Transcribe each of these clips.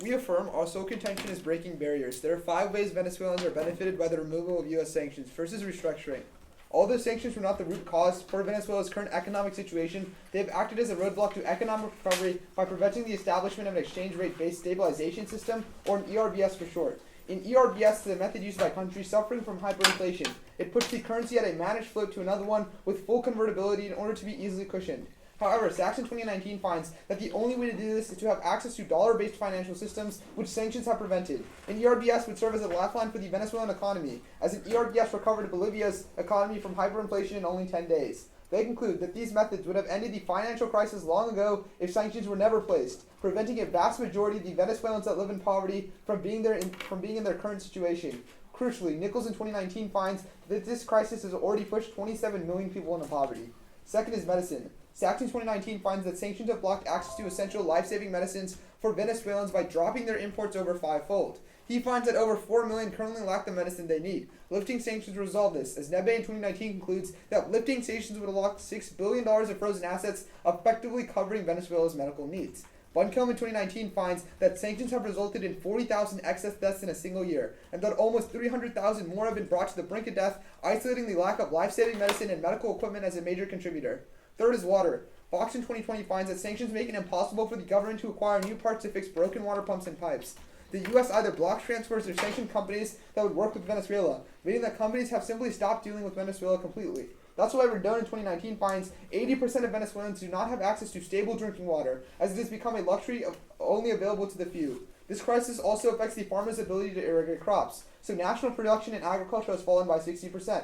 We affirm our sole contention is breaking barriers. There are 5 ways Venezuelans are benefited by the removal of U.S. sanctions. First is restructuring. Although sanctions were not the root cause for Venezuela's current economic situation, they have acted as a roadblock to economic recovery by preventing the establishment of an exchange rate-based stabilization system, or an ERBS for short. In ERBS, the method used by countries suffering from hyperinflation. It puts the currency at a managed float to another one with full convertibility in order to be easily cushioned. However, Saxon 2019 finds that the only way to do this is to have access to dollar-based financial systems, which sanctions have prevented. An ERBS would serve as a lifeline for the Venezuelan economy, as an ERBS recovered Bolivia's economy from hyperinflation in only 10 days. They conclude that these methods would have ended the financial crisis long ago if sanctions were never placed, preventing a vast majority of the Venezuelans that live in poverty from being in their current situation. Crucially, Nichols in 2019 finds that this crisis has already pushed 27 million people into poverty. Second is medicine. Saxon 2019 finds that sanctions have blocked access to essential life-saving medicines for Venezuelans by dropping their imports over 5-fold. He finds that over 4 million currently lack the medicine they need. Lifting sanctions will resolve this, as Nebe in 2019 concludes that lifting sanctions would unlock $6 billion of frozen assets, effectively covering Venezuela's medical needs. Buncombe in 2019 finds that sanctions have resulted in 40,000 excess deaths in a single year, and that almost 300,000 more have been brought to the brink of death, isolating the lack of life-saving medicine and medical equipment as a major contributor. Third is water. Fox in 2020 finds that sanctions make it impossible for the government to acquire new parts to fix broken water pumps and pipes. The U.S. either blocks transfers or sanctioned companies that would work with Venezuela, meaning that companies have simply stopped dealing with Venezuela completely. That's why Rendon in 2019 finds 80% of Venezuelans do not have access to stable drinking water, as it has become a luxury only available to the few. This crisis also affects the farmers' ability to irrigate crops, so national production in agriculture has fallen by 60%.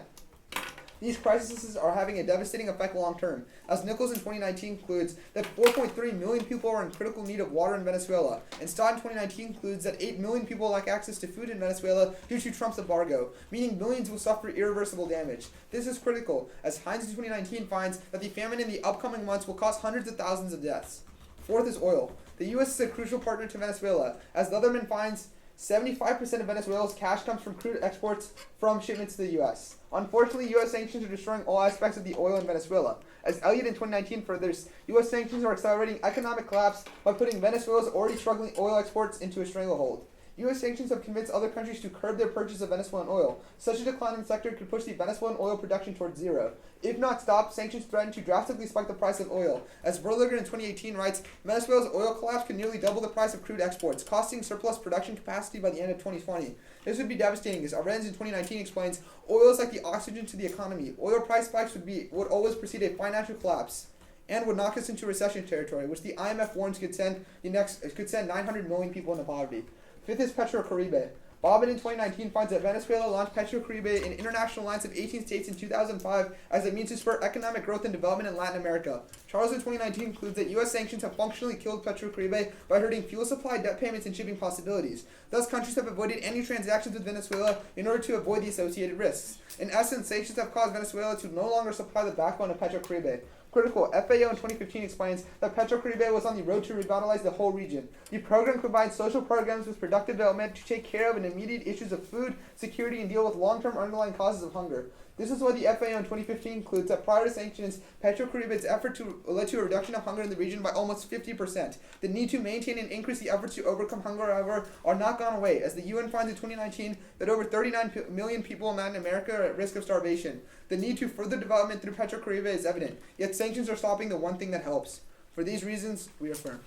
These crises are having a devastating effect long term, as Nichols in 2019 concludes that 4.3 million people are in critical need of water in Venezuela, and Stott in 2019 concludes that 8 million people lack access to food in Venezuela due to Trump's embargo, meaning millions will suffer irreversible damage. This is critical, as Hines in 2019 finds that the famine in the upcoming months will cause hundreds of thousands of deaths. Fourth is oil. The U.S. is a crucial partner to Venezuela, as Leatherman finds 75% of Venezuela's cash comes from crude exports from shipments to the U.S. Unfortunately, U.S. sanctions are destroying all aspects of the oil in Venezuela. As Elliott in 2019 furthers, U.S. sanctions are accelerating economic collapse by putting Venezuela's already struggling oil exports into a stranglehold. U.S. sanctions have convinced other countries to curb their purchase of Venezuelan oil. Such a decline in the sector could push the Venezuelan oil production towards zero. If not stopped, sanctions threaten to drastically spike the price of oil. As Berliger in 2018 writes, Venezuela's oil collapse could nearly double the price of crude exports, costing surplus production capacity by the end of 2020. This would be devastating, as Arends in 2019 explains, oil is like the oxygen to the economy. Oil price spikes would always precede a financial collapse and would knock us into recession territory, which the IMF warns could send 900 million people into poverty. Fifth is PetroCaribe. Bobbin in 2019 finds that Venezuela launched PetroCaribe, an international alliance of 18 states in 2005 as a means to spur economic growth and development in Latin America. Charles in 2019 concludes that U.S. sanctions have functionally killed PetroCaribe by hurting fuel supply, debt payments, and shipping possibilities. Thus, countries have avoided any transactions with Venezuela in order to avoid the associated risks. In essence, sanctions have caused Venezuela to no longer supply the backbone of PetroCaribe. Critical, FAO in 2015 explains that PetroCaribe was on the road to revitalize the whole region. The program combines social programs with productive development to take care of immediate issues of food, security, and deal with long-term underlying causes of hunger. This is why the FAO in 2015 concludes that prior to sanctions, PetroCaribe's effort led to a reduction of hunger in the region by almost 50%. The need to maintain and increase the efforts to overcome hunger, however, are not gone away, as the UN finds in 2019 that over 39 million people in Latin America are at risk of starvation. The need to further development through PetroCaribe is evident, yet sanctions are stopping the one thing that helps. For these reasons, we affirm.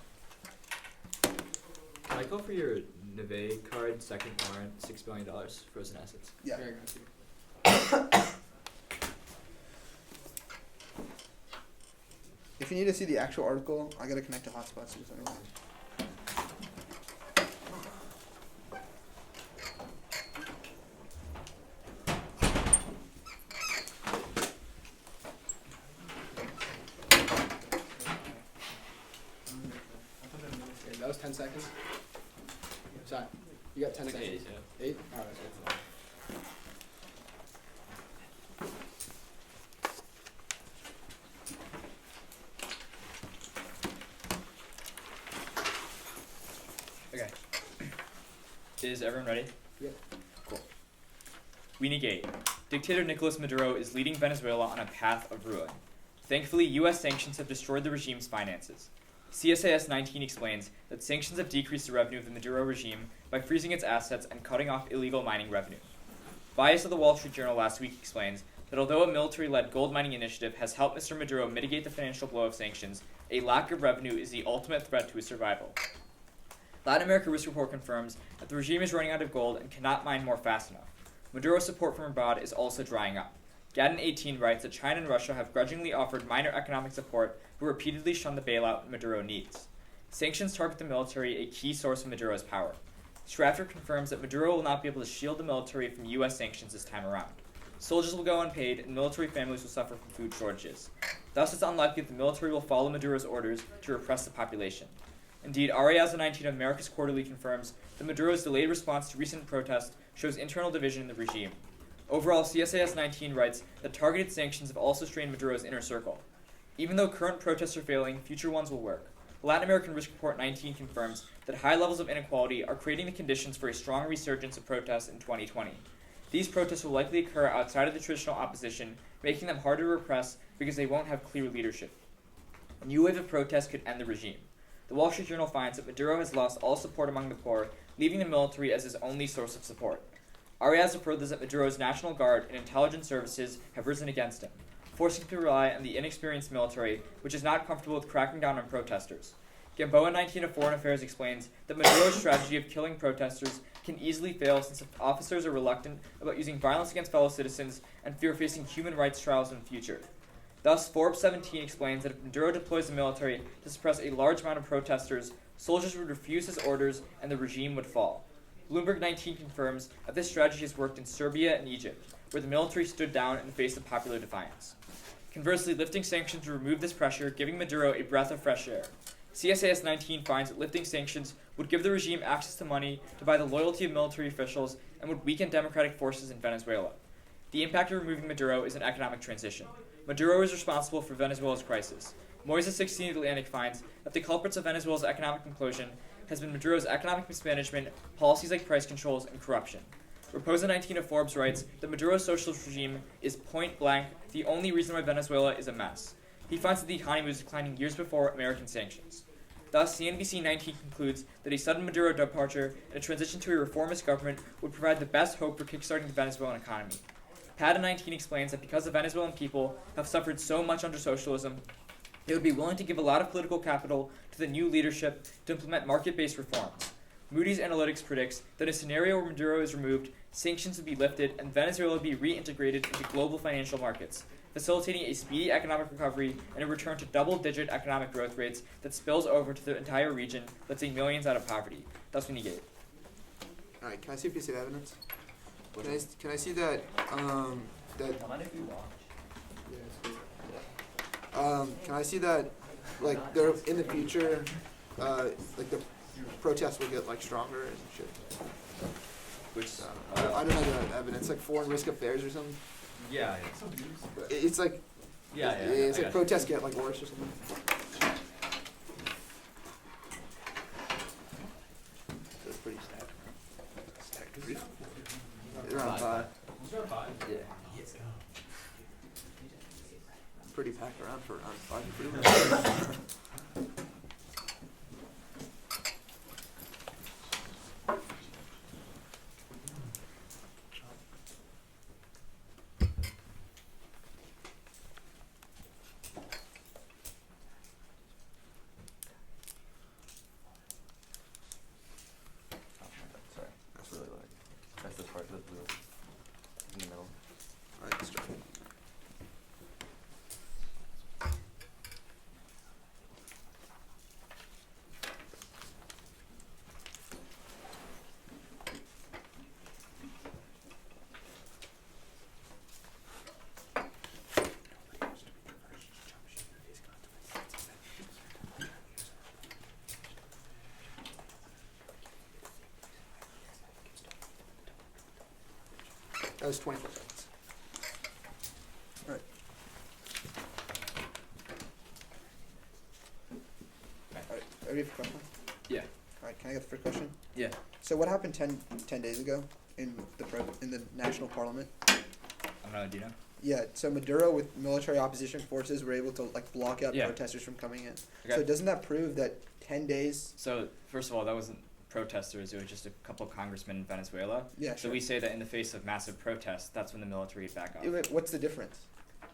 Can I go for your Neve card, second warrant, $6 billion frozen assets? Yeah. Very good. If you need to see the actual article, I gotta connect to hotspots. Okay, that was 10 seconds. Sorry, you got 10 It's seconds. 8, 8? All right, that's Okay. Is everyone ready? Yep. Cool. We negate. Dictator Nicolas Maduro is leading Venezuela on a path of ruin. Thankfully, U.S. sanctions have destroyed the regime's finances. CSAS 19 explains that sanctions have decreased the revenue of the Maduro regime by freezing its assets and cutting off illegal mining revenue. Bias of the Wall Street Journal last week explains that although a military-led gold mining initiative has helped Mr. Maduro mitigate the financial blow of sanctions, a lack of revenue is the ultimate threat to his survival. Latin America Risk Report confirms that the regime is running out of gold and cannot mine more fast enough. Maduro's support from abroad is also drying up. Gadden 18 writes that China and Russia have grudgingly offered minor economic support but repeatedly shunned the bailout Maduro needs. Sanctions target the military, a key source of Maduro's power. Stratford confirms that Maduro will not be able to shield the military from U.S. sanctions this time around. Soldiers will go unpaid, and military families will suffer from food shortages. Thus, it's unlikely that the military will follow Maduro's orders to repress the population. Indeed, Ariaza 19 of America's Quarterly confirms that Maduro's delayed response to recent protests shows internal division in the regime. Overall, CSAS 19 writes that targeted sanctions have also strained Maduro's inner circle. Even though current protests are failing, future ones will work. The Latin American Risk Report 19 confirms that high levels of inequality are creating the conditions for a strong resurgence of protests in 2020. These protests will likely occur outside of the traditional opposition, making them harder to repress because they won't have clear leadership. A new wave of protests could end the regime. The Wall Street Journal finds that Maduro has lost all support among the poor, leaving the military as his only source of support. Ariaza furthers that Maduro's National Guard and intelligence services have risen against him, forcing him to rely on the inexperienced military, which is not comfortable with cracking down on protesters. Gamboa 19 of Foreign Affairs explains that Maduro's strategy of killing protesters can easily fail since officers are reluctant about using violence against fellow citizens and fear facing human rights trials in the future. Thus, Forbes 17 explains that if Maduro deploys the military to suppress a large amount of protesters, soldiers would refuse his orders and the regime would fall. Bloomberg 19 confirms that this strategy has worked in Serbia and Egypt, where the military stood down in the face of popular defiance. Conversely, lifting sanctions would remove this pressure, giving Maduro a breath of fresh air. CSAS 19 finds that lifting sanctions would give the regime access to money to buy the loyalty of military officials and would weaken democratic forces in Venezuela. The impact of removing Maduro is an economic transition. Maduro is responsible for Venezuela's crisis. Moises 16 of the Atlantic finds that the culprits of Venezuela's economic implosion has been Maduro's economic mismanagement, policies like price controls, and corruption. Raposa 19 of Forbes writes that Maduro's socialist regime is point blank the only reason why Venezuela is a mess. He finds that the economy was declining years before American sanctions. Thus, CNBC 19 concludes that a sudden Maduro departure and a transition to a reformist government would provide the best hope for kickstarting the Venezuelan economy. Pada 19 explains that because the Venezuelan people have suffered so much under socialism, they would be willing to give a lot of political capital to the new leadership to implement market-based reforms. Moody's Analytics predicts that in a scenario where Maduro is removed, sanctions would be lifted and Venezuela would be reintegrated into global financial markets, facilitating a speedy economic recovery and a return to double-digit economic growth rates that spills over to the entire region, lifting millions out of poverty. Thus we negate. Alright, can I see a piece of evidence? Can I see that, can I see that, like, there in the future, like the protests will get like stronger and shit? Which, I don't know the evidence, like foreign risk affairs or something. yeah. It's like, it's like protests get like worse or something. That's pretty stacked. Around 5. Yeah. Pretty packed around for around 5 pretty much. That's really like, that's the part that's blue in the middle. Alright, let's try it. That was 24 seconds. Alright. Alright, ready for question? Yeah. Alright, can I get the first question? Yeah. So what happened 10 days ago in the National Parliament? I don't know, do you know? Yeah, so Maduro with military opposition forces were able to like block out Yeah. protesters from coming in. Okay. So doesn't that prove that 10 days? So first of all, that wasn't protesters. It was just a couple of congressmen in Venezuela. Yeah, So sure. we say that in the face of massive protests, that's when the military back off. What's the difference?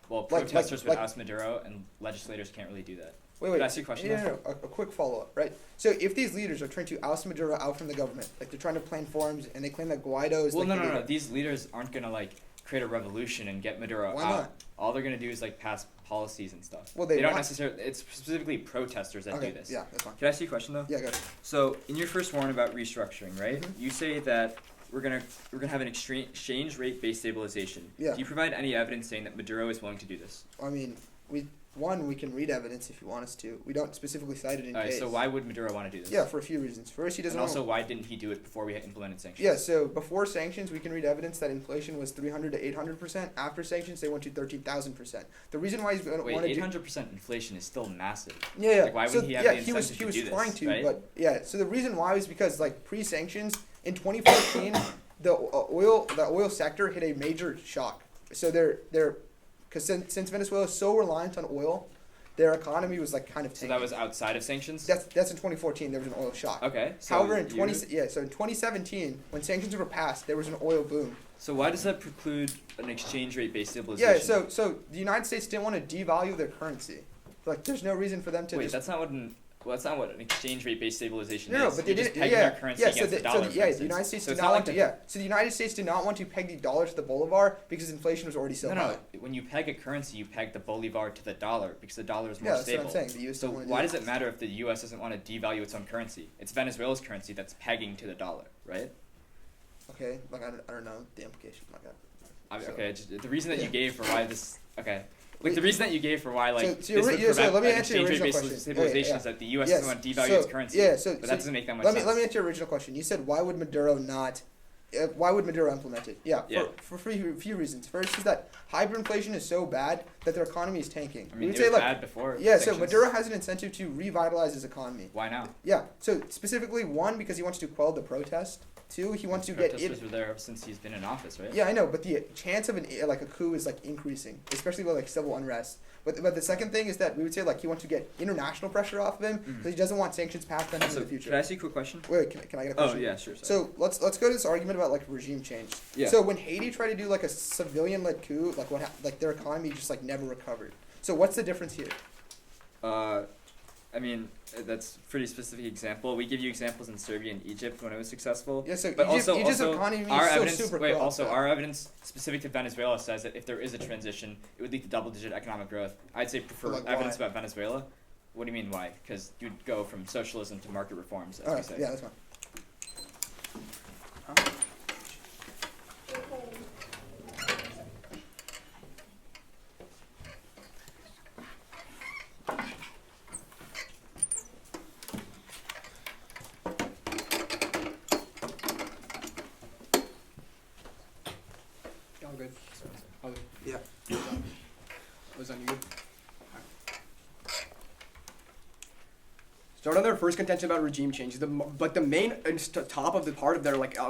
Well, like- protesters would like- oust Maduro, and legislators can't really do that. Wait. Can I ask you a question, Yeah, no, a quick follow-up, right? So if these leaders are trying to oust Maduro out from the government, like they're trying to plan forms and they claim that Guaido is Well, like no. illegal- These leaders aren't gonna like create a revolution and get Maduro Why out. not? All they're gonna do is like pass policies and stuff. Well, they don't want- necessarily. It's specifically protesters that Okay, do this. yeah, that's fine. Can I ask you a question though? Yeah, go ahead. So in your first warrant about restructuring, right? Mhm. You say that we're gonna have an exchange rate based stabilization. Yeah. Do you provide any evidence saying that Maduro is willing to do this? I mean, we can read evidence if you want us to. We don't specifically cite it in Alright, case. so why would Maduro want to do this? Yeah, for a few reasons. First, he doesn't And also, want. why didn't he do it before we had implemented sanctions? Yeah, so before sanctions, we can read evidence that inflation was 300 to 800%. After sanctions, they went to 13,000%. The reason why he's going to Wait, want to do 800% inflation is still massive. yeah, like, why so, wouldn't he have yeah, the he was incentive to do trying this, to, right? but yeah. So the reason why was because like pre-sanctions in 2014, the oil sector hit a major shock. So because since Venezuela is so reliant on oil, their economy was like kind of So tanking. that was outside of sanctions? That's in 2014. There was an oil shock. Okay. So However, in you- 2017, when sanctions were passed, there was an oil boom. So why does that preclude an exchange rate based stabilization? Yeah, so the United States didn't want to devalue their currency. Like, there's no reason for them to Wait, just. that's not what an exchange rate based stabilization No, is. but You're they just did. pegging Yeah, their currency yeah. against the dollar, for the instance. United States So did it's not want like to. Yeah, so the United States did not want to peg the dollar to the bolivar because inflation was already so high. No. When you peg a currency, you peg the bolivar to the dollar because the dollar is Yeah, more that's stable. what I'm saying. The U.S. So don't wanna do why that. does it matter if the U.S. doesn't want to devalue its own currency? It's Venezuela's currency that's pegging to the dollar, right? Okay, like I don't know the implication. Like that. So- Okay, the reason that you Yeah. gave for why this. Okay. Wait, The reason that you gave for why so this you're would right- yeah, so prevent let me an answer your exchange rate original based question. stabilization Yeah. is that the U.S. Yes, doesn't want to devalue so- its currency. yeah, so- but so that doesn't make that much Let sense. me answer your original question. You said why would Maduro not? Why would Maduro implement it? Yeah, Yeah. for few reasons. First is that hyperinflation is so bad that their economy is tanking. I We mean, would it say was like bad before. yeah, so sanctions. Maduro has an incentive to revitalize his economy. Why now? Yeah, so specifically one because he wants to quell the protest. Two, he wants to get Protesters it. were there since he's been in office, right? Yeah, I know, but the chance of like a coup is like increasing, especially with like civil unrest. But the second thing is that we would say like he wants to get international pressure off of him, Mhm. so he doesn't want sanctions passed on him So in the future. can I ask you a quick question? Wait, can I get a Oh question? yeah, sure. Sorry. So let's go to this argument about like regime change. Yeah. So when Haiti tried to do like a civilian-led coup, like like their economy just like never recovered. So what's the difference here? I mean, that's a pretty specific example. We give you examples in Serbia and Egypt when it was successful. Yeah, so But Egypt's also economy is our still evidence. super Wait, corrupt, also though. our evidence specific to Venezuela says that if there is a transition, it would lead to double-digit economic growth. I'd say prefer Like, evidence why? about Venezuela. What do you mean why? Because you'd go from socialism to market reforms, as All we right, say. yeah, that's fine. All good. All good. Yeah. Was on you good? Start on their first contention about regime change. But the main top of the part of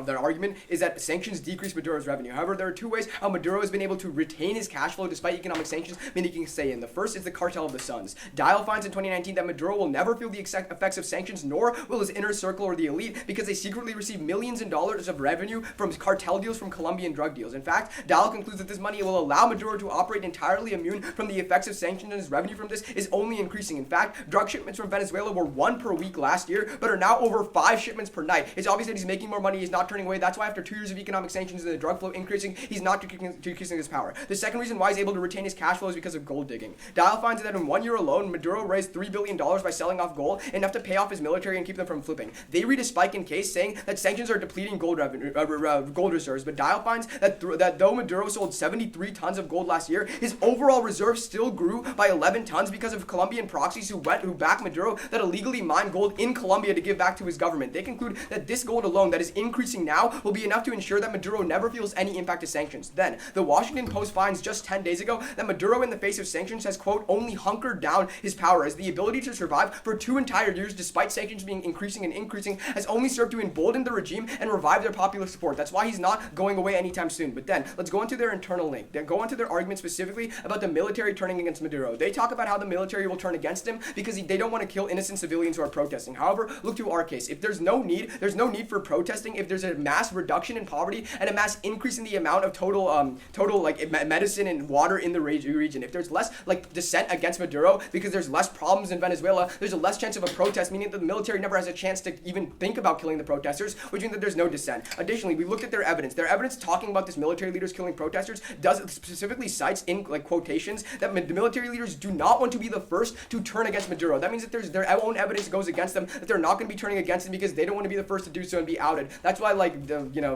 their argument is that sanctions decrease Maduro's revenue. However, there are two ways how Maduro has been able to retain his cash flow despite economic sanctions, meaning he can stay in. The first is the cartel of the Suns. Dial finds in 2019 that Maduro will never feel the effects of sanctions, nor will his inner circle or the elite, because they secretly receive millions in dollars of revenue from cartel deals from Colombian drug deals. In fact, Dial concludes that this money will allow Maduro to operate entirely immune from the effects of sanctions, and his revenue from this is only increasing. In fact, drug shipments from Venezuela were 1 per week last year, but are now over 5 shipments per night. It's obvious that he's making more money, he's not turning away. That's why after 2 years of economic sanctions and the drug flow increasing, he's not decreasing his power. The second reason why he's able to retain his cash flow is because of gold digging. Dial finds that in 1 year alone, Maduro raised $3 billion by selling off gold, enough to pay off his military and keep them from flipping. They read a spike in case saying that sanctions are depleting gold reserves, but Dial finds that though Maduro sold 73 tons of gold last year, his overall reserves still grew by 11 tons because of Colombian proxies who back Maduro that illegally illegally mine gold in Colombia to give back to his government. They conclude that this gold alone that is increasing now will be enough to ensure that Maduro never feels any impact of sanctions. Then, the Washington Post finds just 10 days ago that Maduro, in the face of sanctions, has, quote, only hunkered down his power, as the ability to survive for 2 entire years despite sanctions being increasing and increasing has only served to embolden the regime and revive their popular support. That's why he's not going away anytime soon. But then, let's go into their internal link. They go into their argument specifically about the military turning against Maduro. They talk about how the military will turn against him because they don't want to kill innocent civilians who are protesting. However, look to our case. If there's no need for protesting. If there's a mass reduction in poverty and a mass increase in the amount of total medicine and water in the region, if there's less dissent against Maduro because there's less problems in Venezuela, there's a less chance of a protest, meaning that the military never has a chance to even think about killing the protesters, which means that there's no dissent. Additionally, we looked at their evidence. Their evidence talking about this military leaders killing protesters specifically cites in quotations that the military leaders do not want to be the first to turn against Maduro. That means that their own evidence goes against them, that they're not going to be turning against him because they don't want to be the first to do so and be outed. That's why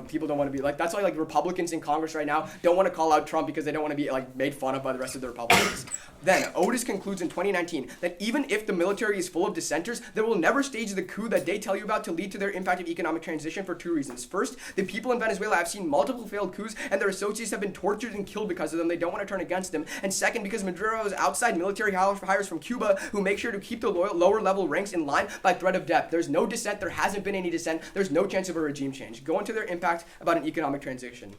people don't want to be that's why Republicans in Congress right now don't want to call out Trump because they don't want to be made fun of by the rest of the Republicans. Then Otis concludes in 2019 that even if the military is full of dissenters, they will never stage the coup that they tell you about to lead to their impact of economic transition for 2 reasons. First, the people in Venezuela have seen multiple failed coups and their associates have been tortured and killed because of them. They don't want to turn against them. And second, because Maduro has outside military hires from Cuba who make sure to keep the lower level ranks in line by threat of death. There's no dissent. There hasn't been any dissent. There's no chance of a regime change. Go into their impact about an economic transition.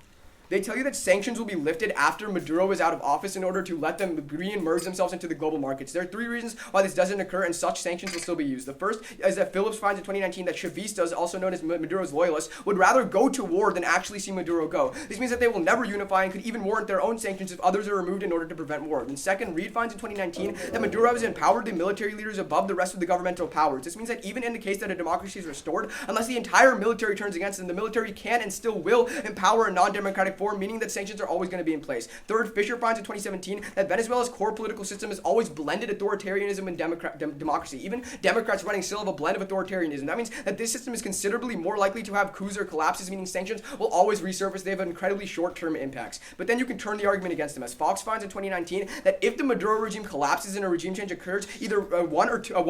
They tell you that sanctions will be lifted after Maduro is out of office in order to let them re-emerge themselves into the global markets. There are 3 reasons why this doesn't occur and such sanctions will still be used. The first is that Phillips finds in 2019 that Chavistas, also known as Maduro's loyalists, would rather go to war than actually see Maduro go. This means that they will never unify and could even warrant their own sanctions if others are removed in order to prevent war. And second, Reed finds in 2019 that Maduro has empowered the military leaders above the rest of the governmental powers. This means that even in the case that a democracy is restored, unless the entire military turns against them, the military can and still will empower a non-democratic form, meaning that sanctions are always going to be in place. Third, Fisher finds in 2017 that Venezuela's core political system has always blended authoritarianism and democracy. Even Democrats running still have a blend of authoritarianism. That means that this system is considerably more likely to have coups or collapses, meaning sanctions will always resurface. They have incredibly short-term impacts. But then you can turn the argument against them, as Fox finds in 2019 that if the Maduro regime collapses and a regime change occurs, either one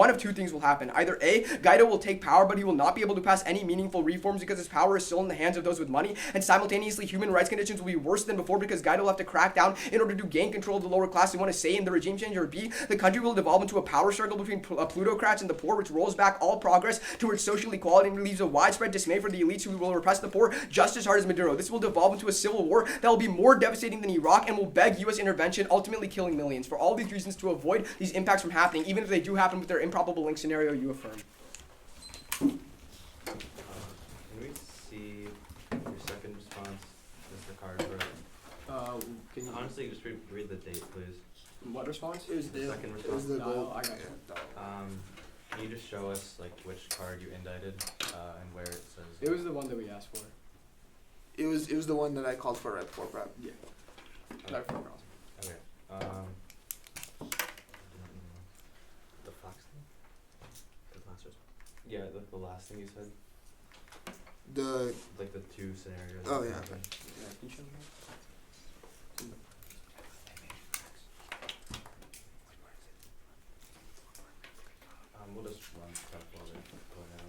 of 2 things will happen. Either A, Guaido will take power, but he will not be able to pass any meaningful reforms because his power is still in the hands of those with money, and simultaneously human rights conditions will be worse than before because Guaido will have to crack down in order to gain control of the lower class who want to say in the regime change. Or B, the country will devolve into a power struggle between plutocrats and the poor, which rolls back all progress towards social equality and leaves a widespread dismay for the elites who will repress the poor just as hard as Maduro. This will devolve into a civil war that will be more devastating than Iraq and will beg U.S. intervention, ultimately killing millions. For all these reasons, to avoid these impacts from happening, even if they do happen with their improbable link scenario, you affirm. Can we see your second response, Mr. Carter? Can you Honestly, just read the date, please. what response? It was The second response. No, I got it. Can you just show us which card you indicted and where it says? It was the one that we asked for. It was the one that I called for right before prep. Yeah. Okay. Right for girls. Okay. The Fox thing. The last response. Yeah, the last thing you said. The The 2 scenarios. Oh, that yeah. happened. Yeah, can you show me that? We'll just run stuff while they're going out.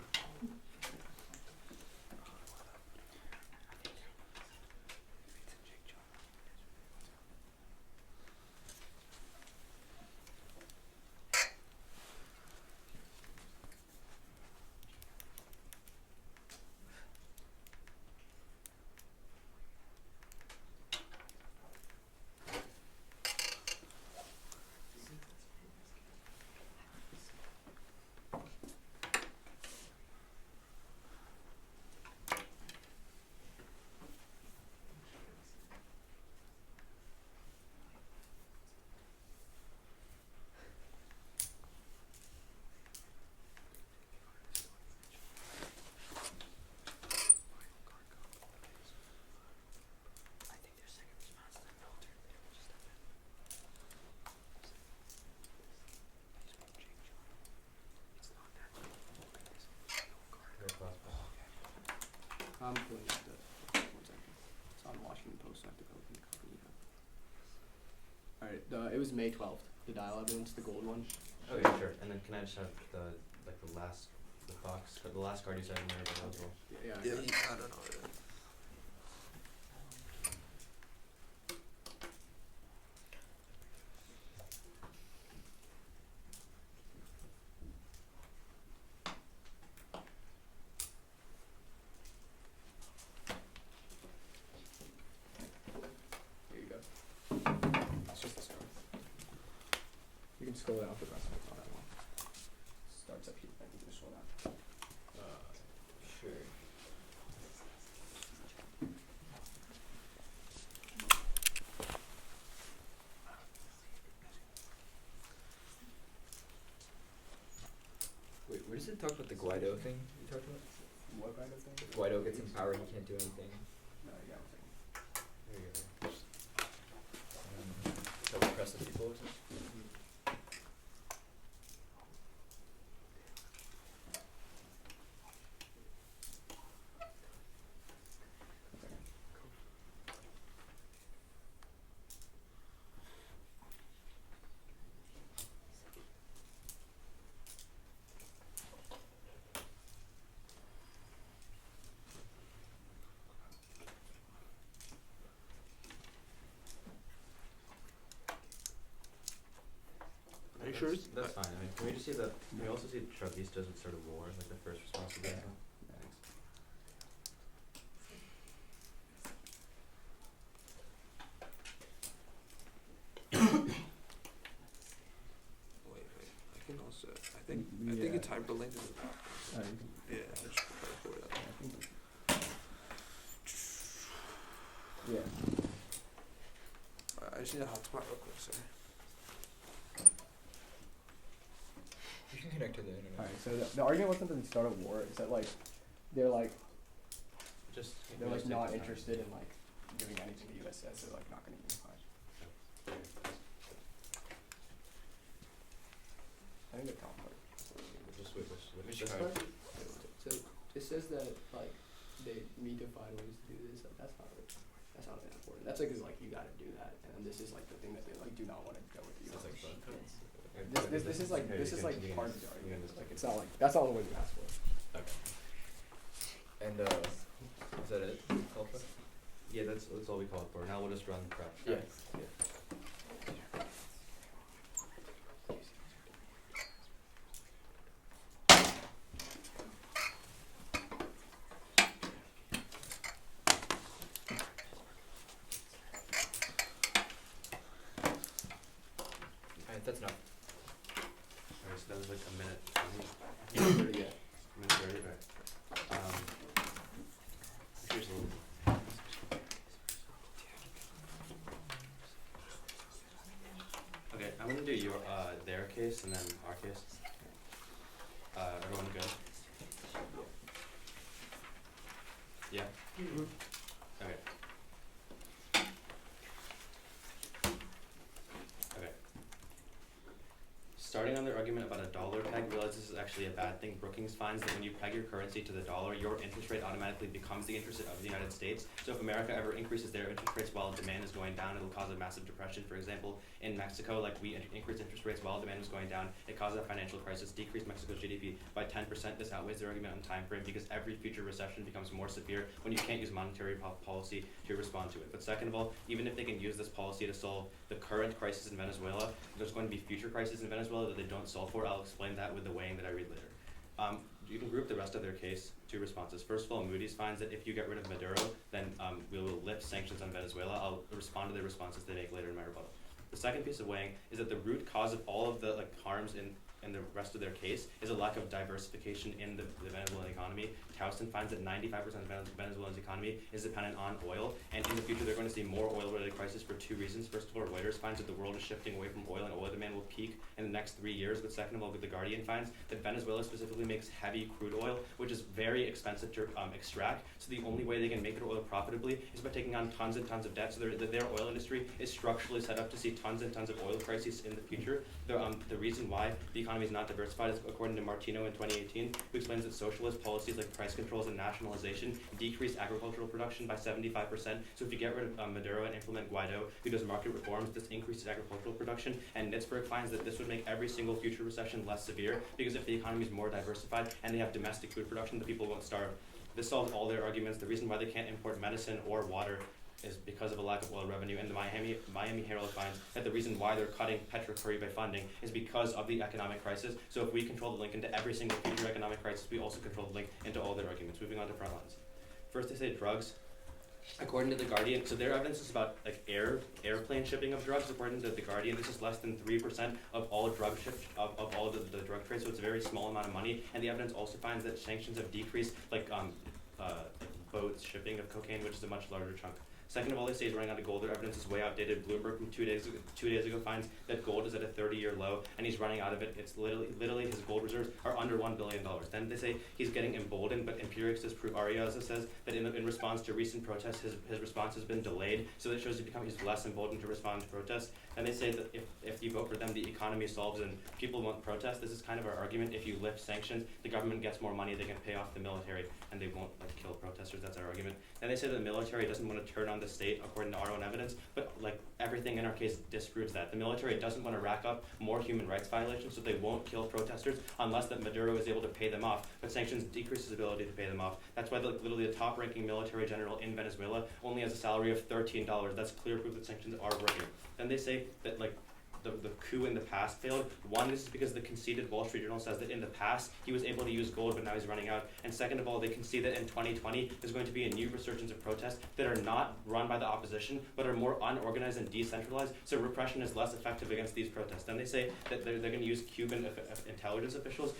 I'm pulling up the 1 second. It's on Washington Post, so I have to go and copy it up. Alright, it was May 12th, the dial evidence, the gold one. Okay, sure. And then can I just have the like the last card you said in there, but that was well. Yeah. I don't know. Here you go. It's just the start. You can scroll down for the rest of it. It's not that long. Starts up here. I can just scroll down. Sure. Wait, where does it talk about the Guaido thing you talked about? What kind of thing? If Guaido gets in power, he can't do anything. No, you got nothing. There you go. So oppress the people or something? Are you sure? That's fine. I mean, can we just see the? Can we also see Chavistas would start a war, like the first response to that? Wait. I can also. I think it's hyperlinked in the back. Yeah, I just prepared for it. Yeah. I just need a hotspot real quick, sorry. You can connect to the internet. Alright, so the argument wasn't that they start a war, it's that like they're like Just. they're we like just take not the time. interested in like giving anything to USS, they're like not gonna unify. I think the top part. Just wait. Which This card? part? So it says that like they need to find ways to do this. Like, that's not that important. That's like you gotta do that, and then this is like the thing that they like do not want to go with the Sounds US. like fun. This is like part of the You argument. can Like it's not like that's not the way we ask for it. Okay. And is that it? Alpha? Yeah, that's all we call it for. Now we'll just run prep. Yeah. Alright, that's enough. Alright, so that was like a minute. Yeah. Minute 30. Alright. Here's a little. Okay, I'm gonna do their case and then our case. Everyone good? Yeah. Okay. Okay. Starting on their argument about a dollar peg, realize this is actually a bad thing. Brookings finds that when you peg your currency to the dollar, your interest rate automatically becomes the interest rate of the United States. So if America ever increases their interest rates while demand is going down, it'll cause a massive depression. For example, in Mexico, like we increased interest rates while demand was going down, it caused a financial crisis, decreased Mexico's GDP by 10%. This outweighs their argument on time frame because every future recession becomes more severe when you can't use monetary policy to respond to it. But second of all, even if they can use this policy to solve the current crisis in Venezuela, there's going to be future crises in Venezuela that they don't solve for. I'll explain that with the weighing that I read later. You can group the rest of their case, two responses. First of all, Moody's finds that if you get rid of Maduro, then we will lift sanctions on Venezuela. I'll respond to the responses they make later in my rebuttal. The second piece of weighing is that the root cause of all of the harms in the rest of their case is a lack of diversification in the Venezuelan economy. Towson finds that 95% of Venezuela's economy is dependent on oil, and in the future they're going to see more oil-related crises for two reasons. First of all, Reuters finds that the world is shifting away from oil, and oil demand will peak in the next 3 years. But second of all, The Guardian finds that Venezuela specifically makes heavy crude oil, which is very expensive to extract. So the only way they can make their oil profitably is by taking on tons and tons of debt. So their oil industry is structurally set up to see tons and tons of oil crises in the future. The reason why the economy economy is not diversified is according to Martino in 2018, who explains that socialist policies like price controls and nationalization decrease agricultural production by 75%. So if you get rid of Maduro and implement Guaido, who does market reforms, this increases agricultural production. And Nitzberg finds that this would make every single future recession less severe, because if the economy is more diversified and they have domestic food production, the people won't starve. This solves all their arguments. The reason why they can't import medicine or water is because of a lack of oil revenue, and the Miami Herald finds that the reason why they're cutting Petrocuribe funding is because of the economic crisis. So if we control the link into every single future economic crisis, we also control the link into all their arguments. Moving on to Frontlines. First, they say drugs. According to The Guardian, so their evidence is about like airplane shipping of drugs. According to The Guardian, this is less than 3% of all drug of all the drug trade, so it's a very small amount of money. And the evidence also finds that sanctions have decreased boats shipping of cocaine, which is a much larger chunk. Second of all, they say he's running out of gold. Their evidence is way outdated. Bloomberg from 2 days ago finds that gold is at a 30-year low, and he's running out of it. It's literally his gold reserves are under $1 billion. Then they say he's getting emboldened, but empirics disprove. Ariaza says that in response to recent protests, his response has been delayed, so that shows he's less emboldened to respond to protests. And they say that if you vote for them, the economy solves and people won't protest. This is kind of our argument. If you lift sanctions, the government gets more money, they can pay off the military, and they won't kill protesters. That's our argument. And they say that the military doesn't want to turn on the state according to our own evidence, but everything in our case disproves that. The military doesn't want to rack up more human rights violations, so they won't kill protesters unless that Maduro is able to pay them off. But sanctions decrease his ability to pay them off. That's why literally the top-ranking military general in Venezuela only has a salary of $13. That's clear proof that sanctions are working. Then they say that the coup in the past failed. One, this is because the conceded Wall Street Journal says that in the past he was able to use gold, but now he's running out. And second of all, they concede that in 2020 there's going to be a new resurgence of protests that are not run by the opposition, but are more unorganized and decentralized, so repression is less effective against these protests. Then they say that they're going to use Cuban intelligence officials.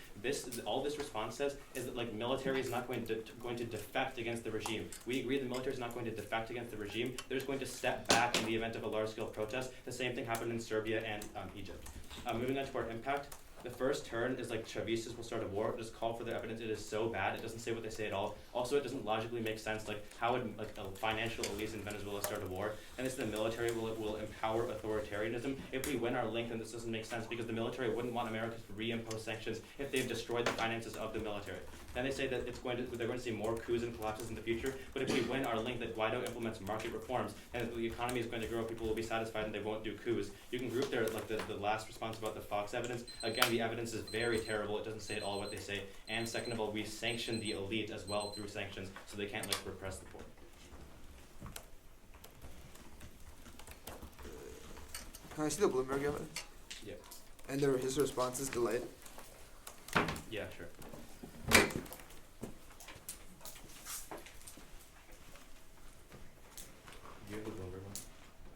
All this response says is that military is not going to defect against the regime. We agree the military is not going to defect against the regime. They're just going to step back in the event of a large-scale protest. The same thing happened in Serbia and Egypt. Moving on to our impact. The first turn is Chavistas will start a war. Just call for the evidence. It is so bad. It doesn't say what they say at all. Also, it doesn't logically make sense. How would a financial elite in Venezuela start a war? And it's the military will empower authoritarianism. If we win our link, then this doesn't make sense because the military wouldn't want America to reimpose sanctions if they've destroyed the finances of the military. Then they say that they're going to see more coups and collapses in the future. But if we win our link that Guaido implements market reforms and the economy is going to grow, people will be satisfied and they won't do coups. You can group their the last response about the Fox evidence. Again, the evidence is very terrible. It doesn't say at all what they say. And second of all, we sanction the elite as well through sanctions, so they can't repress the poor. Can I see the Bloomberg evidence? Yeah. And his response is delayed. Yeah, sure. Do you have the Bloomberg one?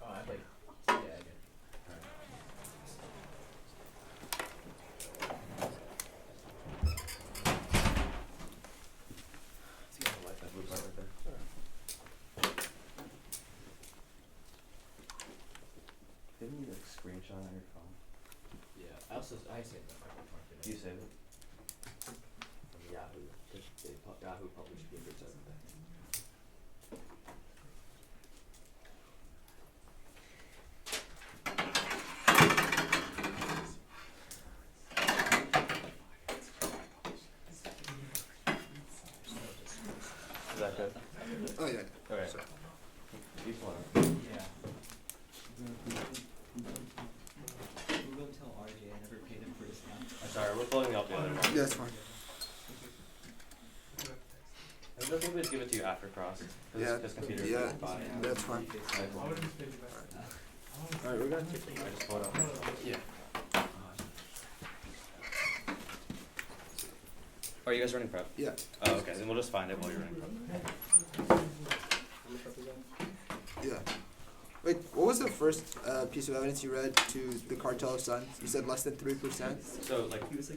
Oh, I like. Yeah, I did. Didn't you screenshot on your phone? Yeah, I saved that on my phone today. Do you save it? From Yahoo. Yahoo published Bloomberg 7 day. Is that good? Oh yeah. Okay. Sorry. Keep one. Yeah. Go tell RJ I never paid him for his lunch. I'm sorry, we're pulling up the other one. Yeah, that's fine. I don't think we just give it to you after cross. Yeah. Because computer Yeah. can't buy it. That's fine. Alright, we're gonna take I just pulled up. Yeah. Are you guys running prep? Yeah. Oh, okay. Then we'll just find it while you're running prep. Yeah. Wait, what was the first piece of evidence you read to the cartel of Sons? You said less than 3%? So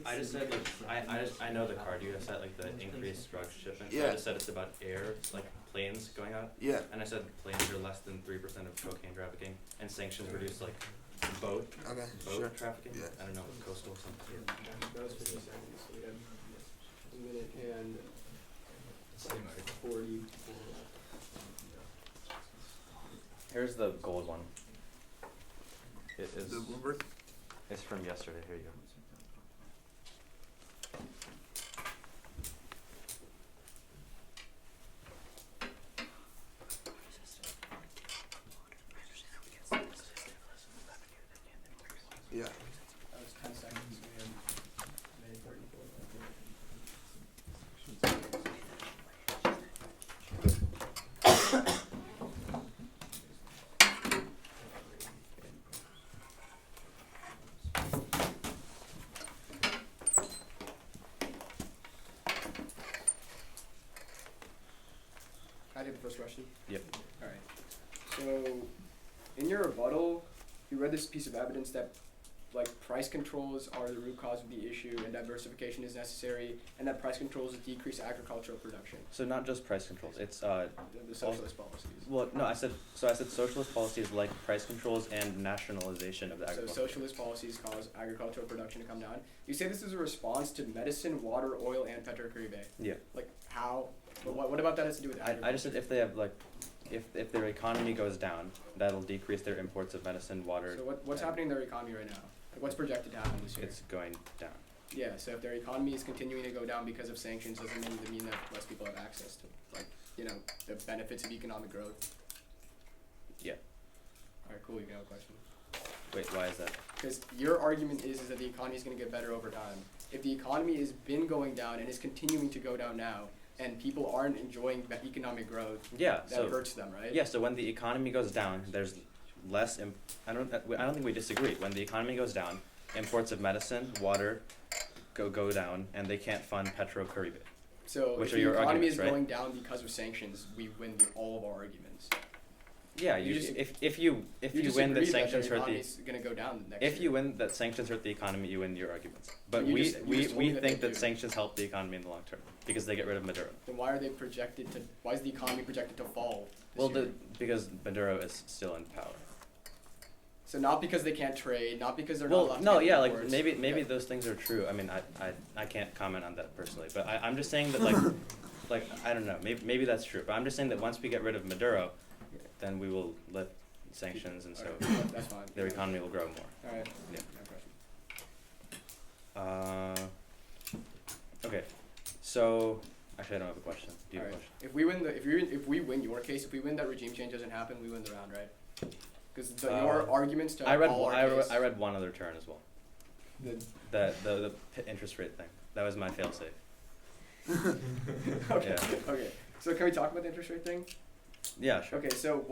I just said I know the card. You said the increased drug shipment. So Yeah. I just said it's about air, planes going out. Yeah. And I said planes are less than 3% of cocaine trafficking, and sanctions reduce boat Okay, sure. trafficking. Yeah. I don't know, coastal something. That was 50 seconds, so we had a minute and 40. Here's the gold one. It is. The Bloomberg? It's from yesterday. Here you go. I take the first question. Yep. All right. So, in your rebuttal, you read this piece of evidence that, like, price controls are the root cause of the issue, and diversification is necessary, and that price controls decrease agricultural production. So not just price controls. It's The socialist policies. well, no, I said socialist policies like price controls and nationalization of the So agriculture. socialist policies cause agricultural production to come down. You say this is a response to medicine, water, oil, and petrocuribe. Yeah. Like how? But what about that has to do with agriculture? I just said if they have like, if their economy goes down, that'll decrease their imports of medicine, water. So what's and happening in their economy right now? Like what's projected to happen this year? It's going down. Yeah, so if their economy is continuing to go down because of sanctions, doesn't mean that less people have access to, like, you know, the benefits of economic growth. Yeah. Alright, cool, you can have a question. Wait, why is that? Because your argument is that the economy is going to get better over time. If the economy has been going down and is continuing to go down now, and people aren't enjoying that economic growth, Yeah. that So hurts them, right? yeah. So when the economy goes down, there's less. I don't think we disagree. When the economy goes down, imports of medicine, water, go down, and they can't fund petrocuribe. So Which if are the your economy arguments, is right? going down because of sanctions, we win all of our arguments. Yeah. You You just- if you You win that disagree sanctions the hurt the. economy's going to go down next If year. you win that sanctions hurt the economy, you win your arguments. But You we just told me that think they that do. sanctions help the economy in the long term because they get rid of Maduro. Then why are they projected to? Why is the economy projected to fall? This Well, year? because Maduro is still in power. So not because they can't trade, not because they're not Well, allowed to no, make yeah, like imports. maybe Yeah. those things are true. I mean, I can't comment on that personally, but I'm just saying that like I don't know, maybe that's true. But I'm just saying that once we get rid of Maduro, then we will lift sanctions, and so Alright, that's fine. their economy will grow more. All right. Yeah. No question. Okay, so actually I don't have a question. Do you have a Alright. question? If we win your case, if we win that regime change doesn't happen, we win the round, right? Because Uh, your arguments to I read all our case. I read one other turn as well. The interest rate thing. That was my failsafe. Okay. Yeah. Okay. So can we talk about the interest rate thing? Yeah, sure. Okay. So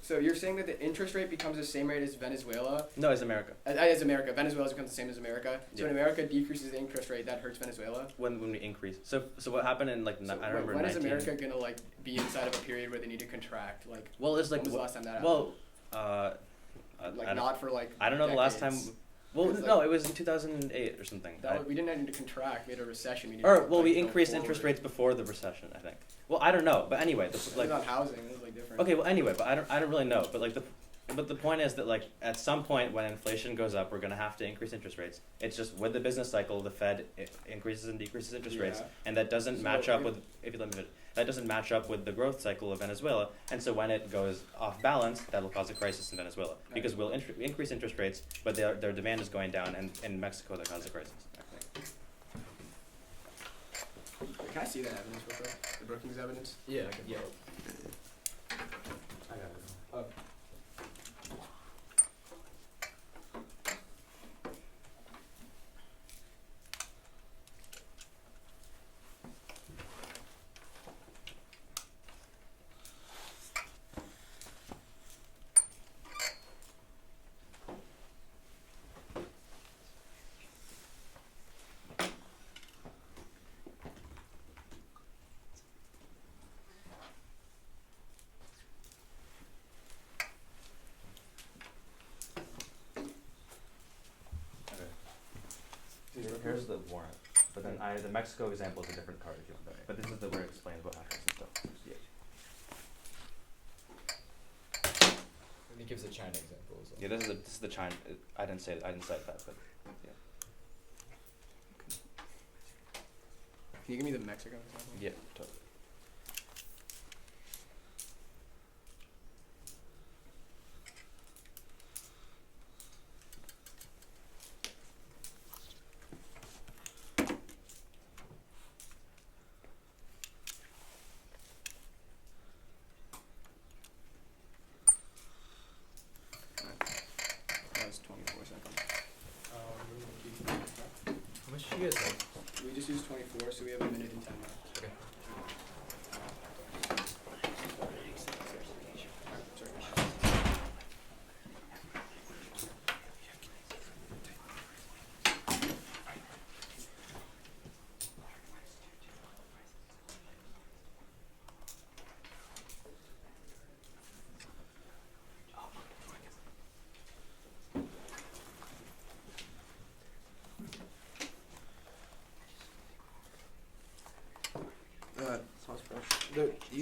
so you're saying that the interest rate becomes the same rate as Venezuela, No, it's America. as America. Venezuela becomes the same as America. So Yeah. when America decreases the interest rate, that hurts Venezuela. When we increase. So what happened in like So I remember when is 19. America gonna like be inside of a period where they need to contract? Like Well, it's like when was the last time that happened? well, like I don't, not for like. I don't know the last time. decades. Well, It's no, like- it was in 2008 or something. We didn't need to contract. We had a recession. We needed Or to, well, like, we go increased interest forward. rates before the recession, I think. Well, I don't know, but anyway, It was like on housing. It was like different. okay, well anyway, but I don't really know, but like the point is that like at some point when inflation goes up, we're gonna have to increase interest rates. It's just with the business cycle, the Fed increases and decreases interest rates, Yeah. and that doesn't So match up if- with if you let me finish, that doesn't match up with the growth cycle of Venezuela, and so when it goes off balance, that'll cause a crisis in Venezuela because we'll increase interest rates, but their demand is going down, and in Mexico that causes a crisis. Can I see that evidence real quick? The Brookings evidence. Yeah, yeah. I got it. Here's the warrant, but then the Mexico example is a different card if you want. But this is the where it explains what happens and stuff. Yeah. And he gives a China example as well. Yeah, this is the China. I didn't cite that, but yeah. Can you give me the Mexico example? Yeah, totally. That was 24 seconds. How much do you guys have? We just used 24, so we have a minute and 10 left. Okay.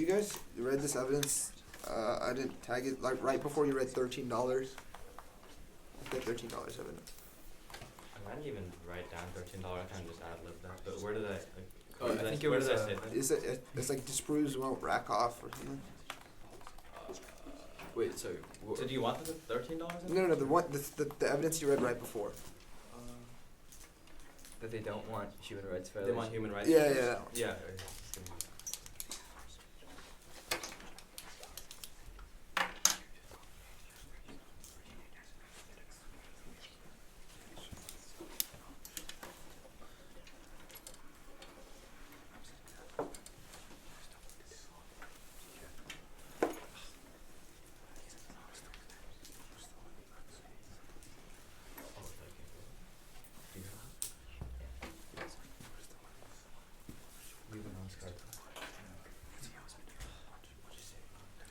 you guys read this evidence? I didn't tag it like right before you read $13. The $13 evidence. I didn't even write down $13. I kind of just ad-libbed that. But where did I? Like, Oh, where I did think it where was, did I say that? It's like disproves won't rack off or something. Wait, sorry. So do you want the $13? No, the evidence you read right before. That they don't want human rights They violations. want human rights. Yeah, yeah. Yeah.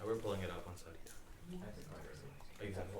Oh, we're pulling it up one second. Oh, you have it.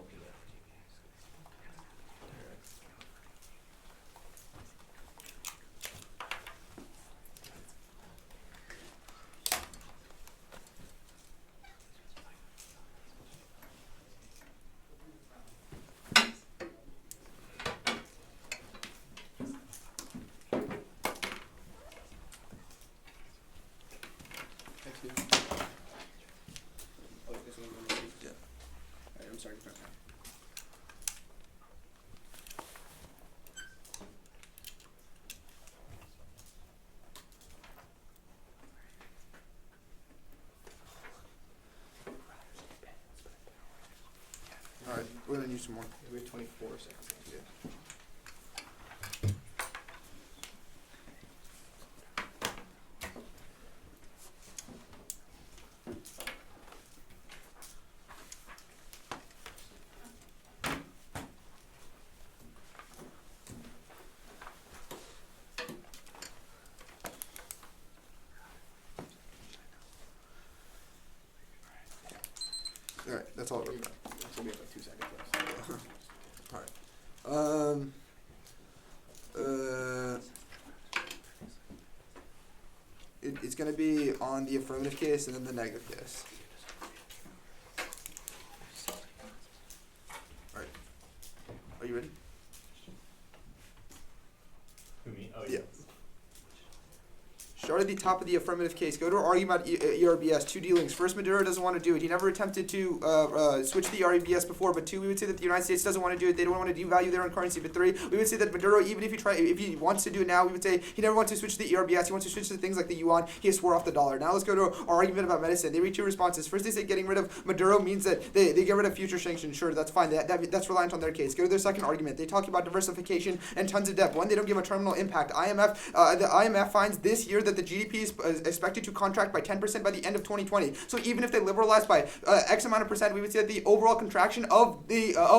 I'm sorry. Alright, we're gonna use some more. We have 24 seconds. Yeah. Alright, that's all we're doing. So we have like 2 seconds left. It's gonna be on the affirmative case and then the negative case. Alright. Are you ready? Who, me? Oh, Yeah. Start at the top of the affirmative case. Go to our argument about ERBS. 2 dealings. First, Maduro doesn't want to do it. He never attempted to switch the ERBS before. But 2, we would say that the United States doesn't want to do it. They don't want to devalue their own currency. But 3, we would say that Maduro, even if he wants to do it now, we would say he never wants to switch to the ERBS. He wants to switch to things like the yuan. He swore off the dollar. Now let's go to our argument about medicine. They read 2 responses. First, they say getting rid of Maduro means that they get rid of future sanctions. Sure, that's fine. That's reliant on their case. Go to their second argument. They talk about diversification and tons of debt. 1, they don't give a terminal impact. The IMF finds this year that the GDP is expected to contract by 10% by the end of 2020. So even if they liberalize by X amount of percent, we would say that the overall contraction of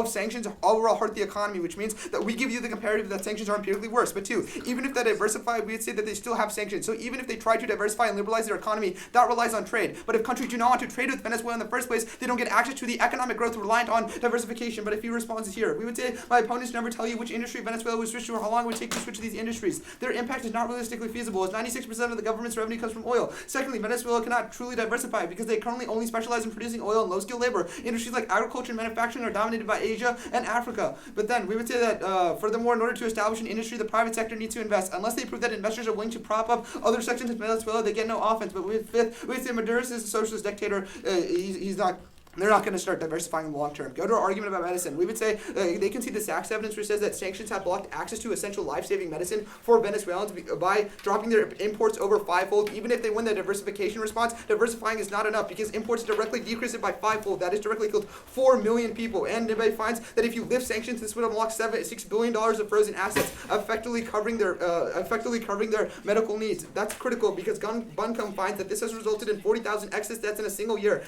sanctions overall hurt the economy, which means that we give you the comparative that sanctions are empirically worse. But 2, even if they diversify, we would say that they still have sanctions. So even if they try to diversify and liberalize their economy, that relies on trade. But if countries do not want to trade with Venezuela in the first place, they don't get access to the economic growth reliant on diversification. But a few responses here. We would say my opponents never tell you which industry Venezuela would switch to or how long it would take to switch to these industries. Their impact is not realistically feasible, as 96% of the government's revenue comes from oil. Secondly, Venezuela cannot truly diversify because they currently only specialize in producing oil and low-skilled labor. Industries like agriculture and manufacturing are dominated by Asia and Africa. But then we would say that, furthermore, in order to establish an industry, the private sector needs to invest. Unless they prove that investors are willing to prop up other sections of Venezuela, they get no offense. But fifth, we would say Maduro is a socialist dictator. He's not. They're not going to start diversifying in the long term. Go to our argument about medicine. We would say they can see the Sachs evidence which says that sanctions have blocked access to essential life-saving medicine for Venezuelans by dropping their imports over 5-fold. Even if they win the diversification response, diversifying is not enough because imports directly decrease it by 5-fold. That is directly killed 4 million people. And Nibay finds that if you lift sanctions, this would unlock $6 billion of frozen assets, effectively covering their medical needs. That's critical because Buncombe finds that this has resulted in 40,000 excess deaths in a single year,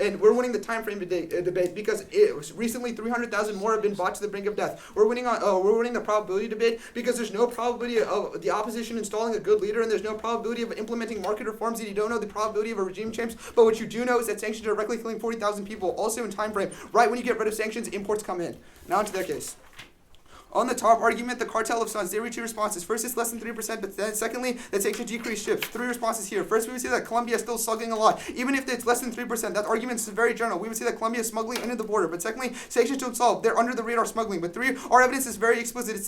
and we're winning the time frame debate because recently 300,000 more have been brought to the brink of death. We're winning the probability debate because there's no probability of the opposition installing a good leader, and there's no probability of implementing market reforms, and you don't know the probability of a regime change. But what you do know is that sanctions are directly killing 40,000 people. Also in time frame, right when you get rid of sanctions, imports come in. Now into their case. On the top argument, the cartel of sons, they reach two responses. First, it's less than 3%, but then secondly, the sanctions decrease ships. Three responses here. First, we would say that Colombia is still smuggling a lot. Even if it's less than 3%, that argument is very general. We would say that Colombia is smuggling under the border. But secondly, sanctions don't solve. They're under the radar smuggling. But three, our evidence is very explicit. It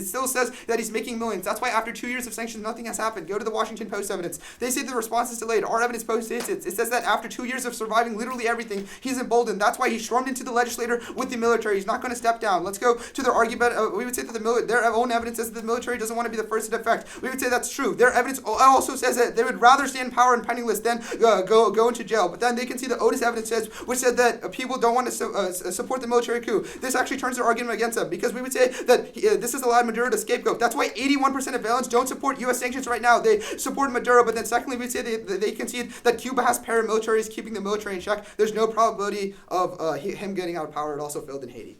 still says that he's making millions. That's why after 2 years of sanctions, nothing has happened. Go to the Washington Post evidence. They say the response is delayed. Our evidence post it. It says that after 2 years of surviving literally everything, he's emboldened. That's why he stormed into the legislature with the military. He's not going to step down. Let's go to their argument. We would say that their own evidence says that the military doesn't want to be the first to defect. We would say that's true. Their evidence also says that they would rather stay in power and penniless than go into jail. But then they can see the Otis evidence which said that people don't want to support the military coup. This actually turns their argument against them, because we would say that this has allowed Maduro to scapegoat. That's why 81% of Valens don't support U.S. sanctions right now. They support Maduro. But then secondly, we'd say they concede that Cuba has paramilitaries keeping the military in check. There's no probability of him getting out of power. It also failed in Haiti.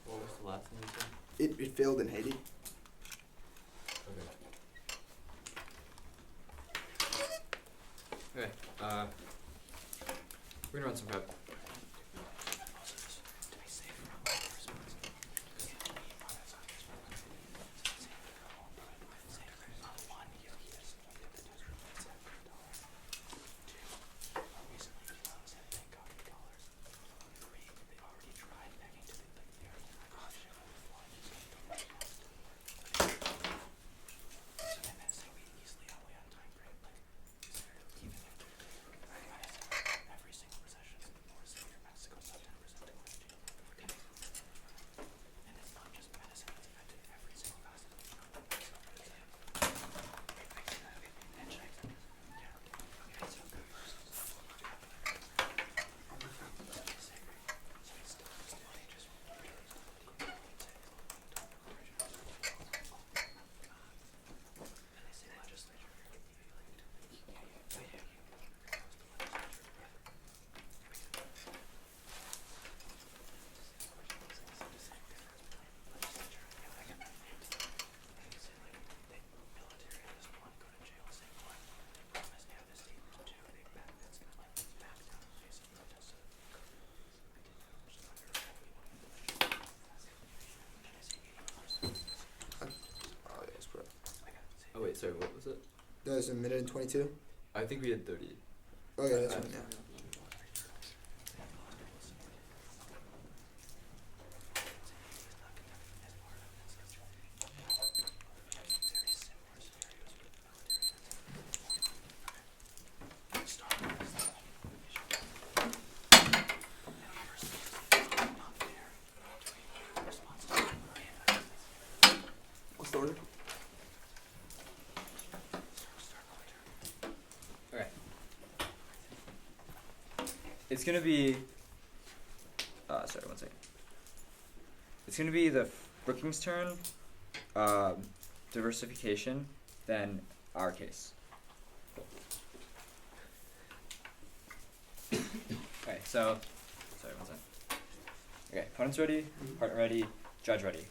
What was the last thing you said? It failed in Haiti. Okay. We're gonna run some prep. Oh wait, sorry, what was it? That was a minute and 22. I think we had 30. Oh yeah, that's right. Yeah. What's the order? It's gonna be. Sorry, 1 second. It's gonna be the Brookings turn, diversification, then our case. Okay, so. Sorry, 1 second. Okay, opponent's ready, partner ready, judge ready.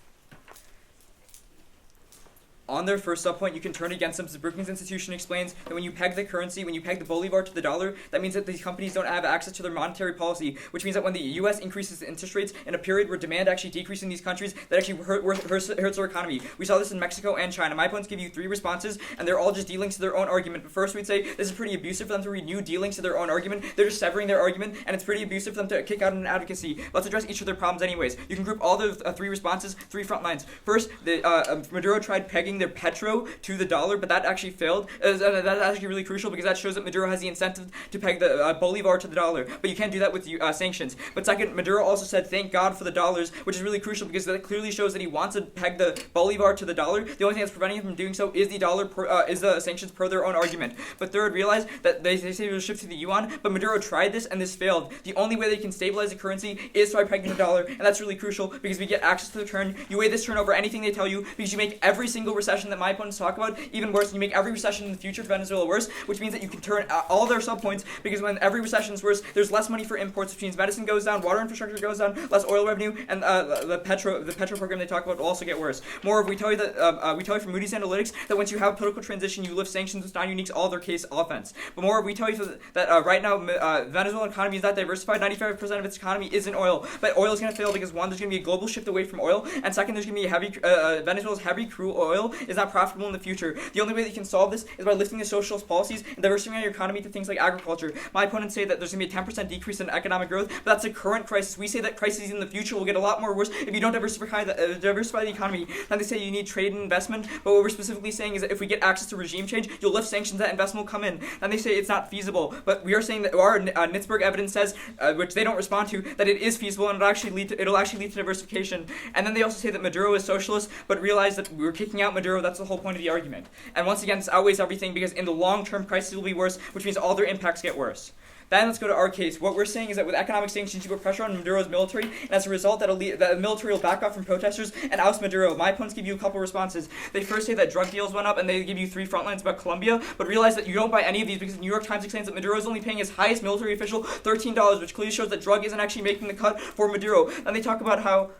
On their first subpoint, you can turn against them. The Brookings Institution explains that when you peg the currency, when you peg the bolivar to the dollar, that means that these companies don't have access to their monetary policy, which means that when the U.S. increases the interest rates in a period where demand actually decreases in these countries, that actually hurts our economy. We saw this in Mexico and China. My opponents give you 3 responses, and they're all just dealings to their own argument. But first, we'd say this is pretty abusive for them to renew dealings to their own argument. They're just severing their argument, and it's pretty abusive for them to kick out an advocacy. Let's address each of their problems anyways. You can group all the 3 responses, 3 front lines. First, Maduro tried pegging their petro to the dollar, but that actually failed. That's actually really crucial because that shows that Maduro has the incentive to peg the bolivar to the dollar, but you can't do that with sanctions. But second, Maduro also said thank God for the dollars, which is really crucial because that clearly shows that he wants to peg the bolivar to the dollar. The only thing that's preventing him from doing so is the dollar, is the sanctions per their own argument. But third, realize that they say it will shift to the yuan, but Maduro tried this and this failed. The only way they can stabilize the currency is by pegging the dollar, and that's really crucial because we get access to the turn. You weigh this turn over anything they tell you because you make every single recession recession that my opponents talk about even worse, and you make every recession in the future of Venezuela worse, which means that you can turn all their subpoints, because when every recession is worse, there's less money for imports, which means medicine goes down, water infrastructure goes down, less oil revenue, and the petro program they talk about will also get worse. Moreover, we tell you from Moody's Analytics that once you have political transition, you lift sanctions with non-uniques all their case offense. But moreover, we tell you that right now Venezuelan economy is not diversified. 95% of its economy isn't oil, but oil is going to fail because one, there's going to be a global shift away from oil, and second, there's going to be Venezuela's heavy crude oil is not profitable in the future. The only way that you can solve this is by lifting the socialist policies and diversifying your economy to things like agriculture. My opponents say that there's going to be a 10% decrease in economic growth, but that's the current crisis. We say that crises in the future will get a lot more worse if you don't diversify the economy. Then they say you need trade and investment, but what we're specifically saying is that if we get access to regime change, you'll lift sanctions, that investment will come in. Then they say it's not feasible, but we are saying that our Nitzberg evidence says, which they don't respond to, that it is feasible and it'll actually lead to diversification. And then they also say that Maduro is socialist, but realize that we're kicking out Maduro. That's the whole point of the argument. And once again, this outweighs everything because in the long term, crises will be worse, which means all their impacts get worse. Then let's go to our case. What we're saying is that with economic sanctions, you put pressure on Maduro's military, and as a result, that the military will back off from protesters and oust Maduro. My opponents give you a couple responses. They first say that drug deals went up, and they give you 3 front lines about Colombia, but realize that you don't buy any of these because the New York Times explains that Maduro is only paying his highest military official $13, which clearly shows that drug isn't actually making the cut for Maduro. Then they talk about how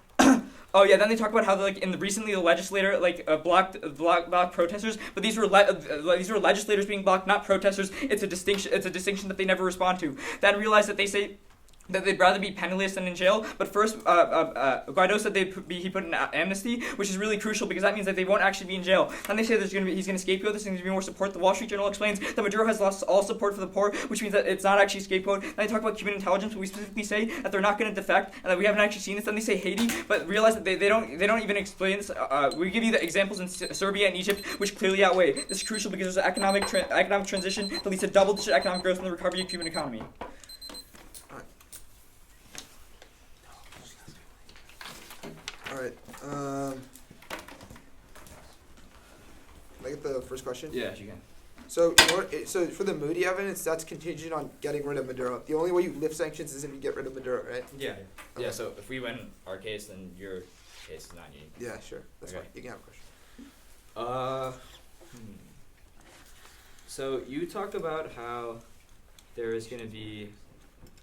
then they talk about how recently the legislator blocked protesters, but these were legislators being blocked, not protesters. It's a distinction that they never respond to. Then realize that they say that they'd rather be penniless than in jail, but first, Guaido said he put an amnesty, which is really crucial because that means that they won't actually be in jail. Then they say he's going to scapegoat this, and there's going to be more support. The Wall Street Journal explains that Maduro has lost all support for the poor, which means that it's not actually scapegoat. Then they talk about Cuban intelligence, but we specifically say that they're not going to defect, and that we haven't actually seen this. Then they say Haiti, but realize that they don't even explain this. We give you the examples in Serbia and Egypt, which clearly outweigh. This is crucial because there's an economic transition that leads to double-digit economic growth in the recovery of Cuban economy. All right. Can I get the first question? Yeah, you can. So for the Moody evidence, that's contingent on getting rid of Maduro. The only way you lift sanctions is if you get rid of Maduro, right? Yeah. Yeah, so if we win our case, then your case is not unique. Yeah, sure. That's Okay. fine. You can have a question. So you talked about how there is going to be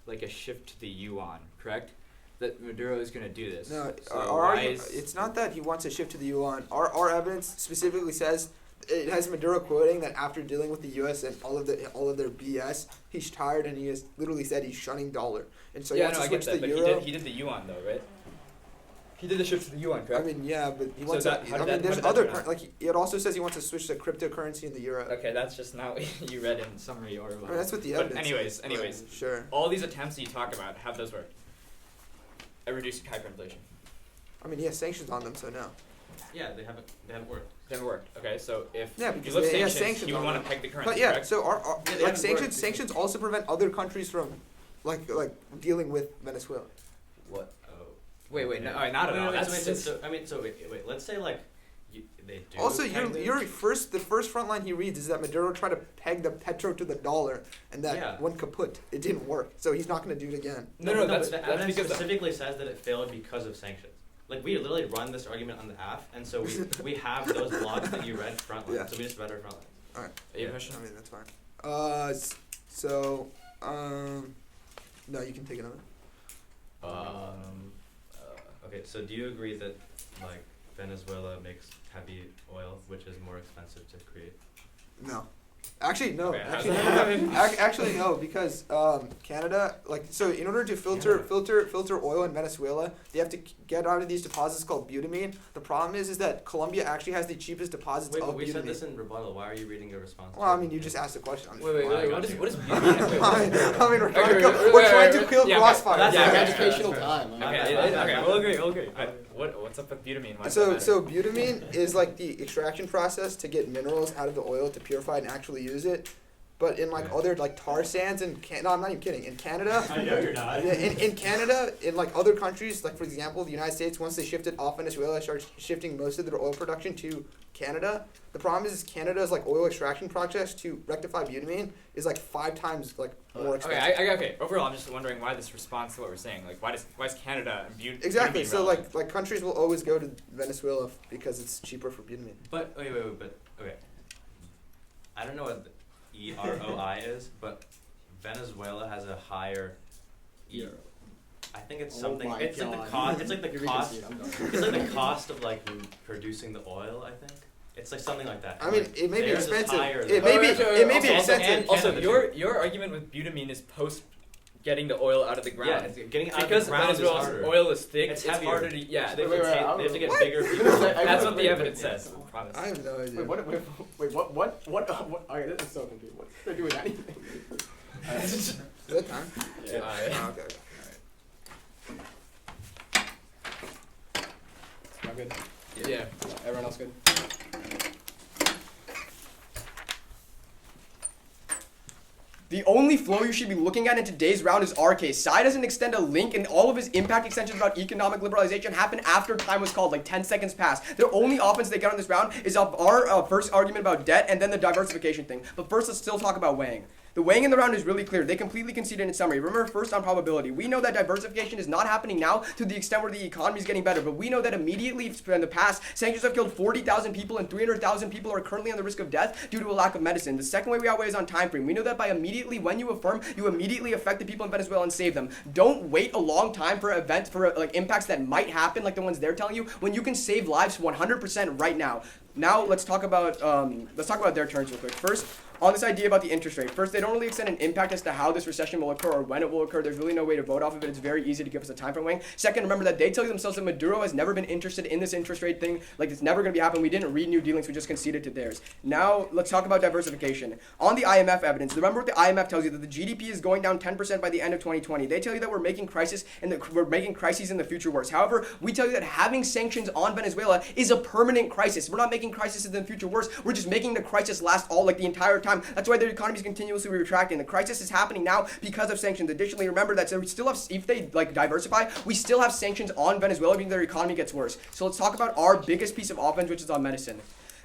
like a shift to the yuan, correct? That Maduro is going to do this. No, So our why argument, it's not that he wants to shift to the yuan. Our evidence specifically says it has Maduro quoting that after dealing with the U.S. and all of their BS, he's tired and he has literally said he's shunning dollar, and so he wants to switch to the euro. He did the yuan though, right? He did the shift to the yuan, I correct? mean, yeah, but he So wants. that- how did that- there's how did that other turn out? it also says he wants to switch to cryptocurrency in the euro. Okay, that's just not what you read in summary or I mean, that's what the But evidence. anyways, says, but sure. all these attempts that you talk about, have those worked? At reducing hyperinflation. I mean, he has sanctions on them, so no. Yeah, they haven't worked. They haven't worked. Okay, so if Yeah, you because lift they have sanctions, sanctions you would on want them. to peg the currency, But yeah, correct? so our Yeah, they like haven't sanctions worked. sanctions also prevent other countries from like dealing with Venezuela. What? Oh. Wait, no, not at all. That's Wait. Let's say they do. Also, peg the- the first front line he reads is that Maduro tried to peg the petro to the dollar, and that Yeah. went kaput. It didn't work, so he's not going to do it again. No, but the that's evidence because specifically says that it failed because of sanctions. Like we literally run this argument on the AF, and so we have those blogs that you read frontline. Yeah. So we just read our frontline. All right. You have a Yeah. question? I mean, that's fine. No, you can take another. Okay, so do you agree that like Venezuela makes heavy oil, which is more expensive to create? No. Actually, no. Okay, how's Actually, no, because Canada, so in order to filter oil in Venezuela, they have to get out of these deposits called butadiene. The problem is that Colombia actually has the cheapest deposits Wait, of but we said butadiene. this in rebuttal. Why are you reading your response? Well, I mean, you just asked the question. Wait, what is I butadiene? mean, we're trying to kill crossfire. That's Yeah, okay. educational time. Okay, we'll agree. But what's up with butadiene? Why does that matter? So butadiene is like the extraction process to get minerals out of the oil to purify it and actually use it. But in like other like tar sands in no, I'm not even kidding. In Canada, I know you're not. in Canada, in like other countries, like for example, the United States, once they shifted off Venezuela, started shifting most of their oil production to Canada. The problem is Canada's like oil extraction projects to rectify butadiene is like 5 times like more expensive. Okay. Overall, I'm just wondering why this response to what we're saying. Like, why is Canada and Exactly. butadiene So relevant? like countries will always go to Venezuela because it's cheaper for butadiene. But wait, but okay. I don't know what EROI is, but Venezuela has a higher I think it's something. my It's like God. the cost. It's like the Here we can cost. see it, I'm done. It's like the cost of like producing the oil. I think it's like something like that. I mean, Like, it may be theirs is expensive. higher It than- may be Also- it may be also- expensive. and- Also, Canada your argument with butadiene is post getting the oil out of the ground. Yeah, it's getting it out Because of the ground is Venezuela's harder. oil is thick, It's it's heavier. harder to yeah. They, Wait, wait, wait, they have to get what? bigger. That's what the Wait, evidence wait, says. I promise. I have no idea. Wait, what? Okay, this is so confusing. What's they're doing anything? Is that time? Yeah. Oh, okay. I'm good. Yeah. Everyone else good? The only flow you should be looking at in today's round is our case. Sai doesn't extend a link, and all of his impact extensions about economic liberalization happened after time was called, like 10 seconds passed. The only offense they get on this round is of our first argument about debt and then the diversification thing. But first, let's still talk about weighing. The weighing in the round is really clear. They completely conceded in summary. Remember, first on probability. We know that diversification is not happening now to the extent where the economy is getting better, but we know that immediately in the past, sanctions have killed 40,000 people and 300,000 people are currently on the risk of death due to a lack of medicine. The second way we outweigh is on time frame. We know that by immediately, when you affirm, you immediately affect the people in Venezuela and save them. Don't wait a long time for events, for like impacts that might happen, like the ones they're telling you, when you can save lives 100% right now. Now let's talk about their turns real quick. First, on this idea about the interest rate. First, they don't really extend an impact as to how this recession will occur or when it will occur. There's really no way to vote off of it. It's very easy to give us a time frame weighing. Second, remember that they tell you themselves that Maduro has never been interested in this interest rate thing. Like, it's never going to be happening. We didn't read new dealings. We just conceded to theirs. Now, let's talk about diversification. On the IMF evidence, remember what the IMF tells you, that the GDP is going down 10% by the end of 2020. They tell you that we're making crises and that we're making crises in the future worse. However, we tell you that having sanctions on Venezuela is a permanent crisis. We're not making crises in the future worse. We're just making the crisis last all like the entire time. That's why their economy is continuously retracting. The crisis is happening now because of sanctions. Additionally, remember that we still have, if they like diversify, we still have sanctions on Venezuela because their economy gets worse. So let's talk about our biggest piece of offense, which is on medicine.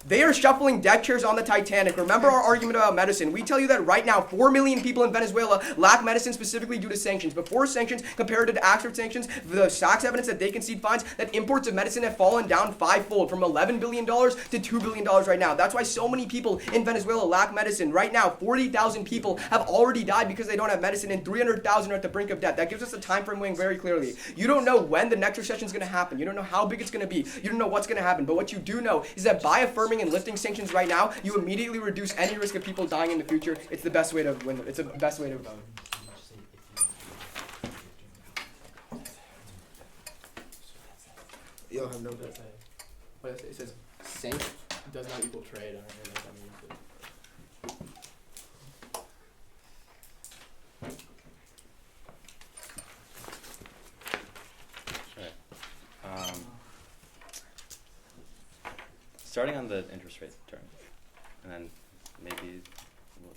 They are shuffling deck chairs on the Titanic. Remember our argument about medicine. We tell you that right now, 4 million people in Venezuela lack medicine specifically due to sanctions. Before sanctions, compared to the Oxford sanctions, the stocks evidence that they concede finds that imports of medicine have fallen down 5-fold, from $11 billion to $2 billion right now. That's why so many people in Venezuela lack medicine. Right now, 40,000 people have already died because they don't have medicine, and 300,000 are at the brink of death. That gives us a time frame weighing very clearly. You don't know when the next recession is going to happen. You don't know how big it's going to be. You don't know what's going to happen. But what you do know is that by affirming and lifting sanctions right now, you immediately reduce any risk of people dying in the future. It's the best way to win. It's the best way to. You'll have no. What does it say? It says sank does not equal trade. I don't know what that means. Starting on the interest rate term, and then maybe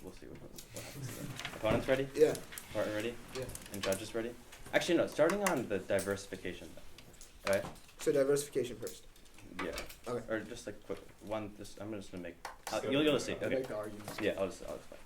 we'll see what happens. Opponents ready? Yeah. Martin ready? Yeah. And judges ready? Actually, no. Starting on the diversification, right? So diversification first. Yeah. Okay. Or just like quick one. I'm just gonna make. You'll see. Okay. Make the arguments. Yeah, I'll just explain.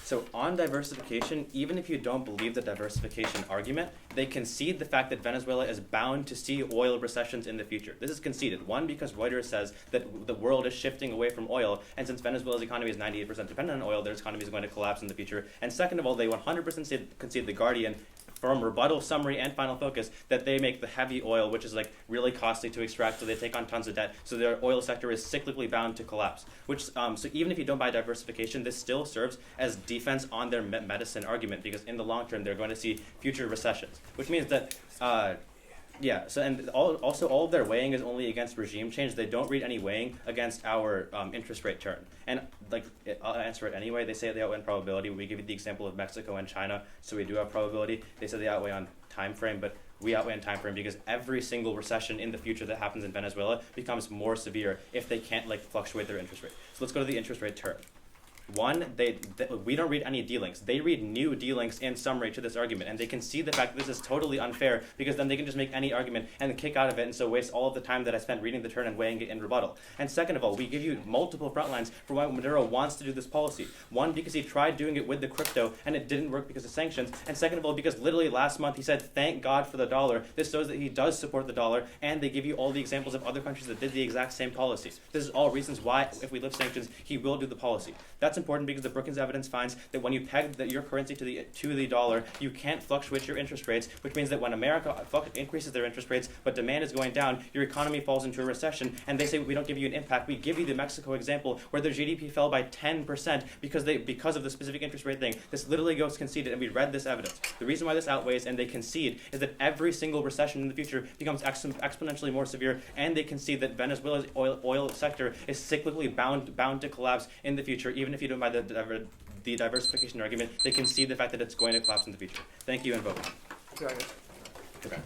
So on diversification, even if you don't believe the diversification argument, they concede the fact that Venezuela is bound to see oil recessions in the future. This is conceded. One, because Reuters says that the world is shifting away from oil, and since Venezuela's economy is 98% dependent on oil, their economy is going to collapse in the future. And second of all, they 100% concede The Guardian, from rebuttal, summary, and final focus, that they make the heavy oil, which is like really costly to extract, so they take on tons of debt, so their oil sector is cyclically bound to collapse. Which, so even if you don't buy diversification, this still serves as defense on their medicine argument, because in the long term, they're going to see future recessions. Which means that, yeah, so and also all of their weighing is only against regime change. They don't read any weighing against our interest rate turn. And like, I'll answer it anyway. They say they outweigh on probability. We give you the example of Mexico and China, so we do have probability. They say they outweigh on time frame, but we outweigh on time frame because every single recession in the future that happens in Venezuela becomes more severe if they can't like fluctuate their interest rate. So let's go to the interest rate turn. One, we don't read any delinks. They read new delinks in summary to this argument, and they can see the fact that this is totally unfair because then they can just make any argument and kick out of it, and so waste all of the time that I spent reading the turn and weighing it in rebuttal. And second of all, we give you multiple front lines for why Maduro wants to do this policy. One, because he tried doing it with the crypto and it didn't work because of sanctions, and second of all, because literally last month he said, thank God for the dollar. This shows that he does support the dollar, and they give you all the examples of other countries that did the exact same policy. This is all reasons why, if we lift sanctions, he will do the policy. That's important because the Brookings evidence finds that when you peg your currency to the dollar, you can't fluctuate your interest rates, which means that when America increases their interest rates, but demand is going down, your economy falls into a recession, and they say we don't give you an impact. We give you the Mexico example where their GDP fell by 10% because of the specific interest rate thing. This literally goes conceded, and we read this evidence. The reason why this outweighs and they concede is that every single recession in the future becomes exponentially more severe, and they concede that Venezuela's oil sector is cyclically bound to collapse in the future, even if you don't buy the diversification argument. They concede the fact that it's going to collapse in the future. Thank you, and vote. Okay.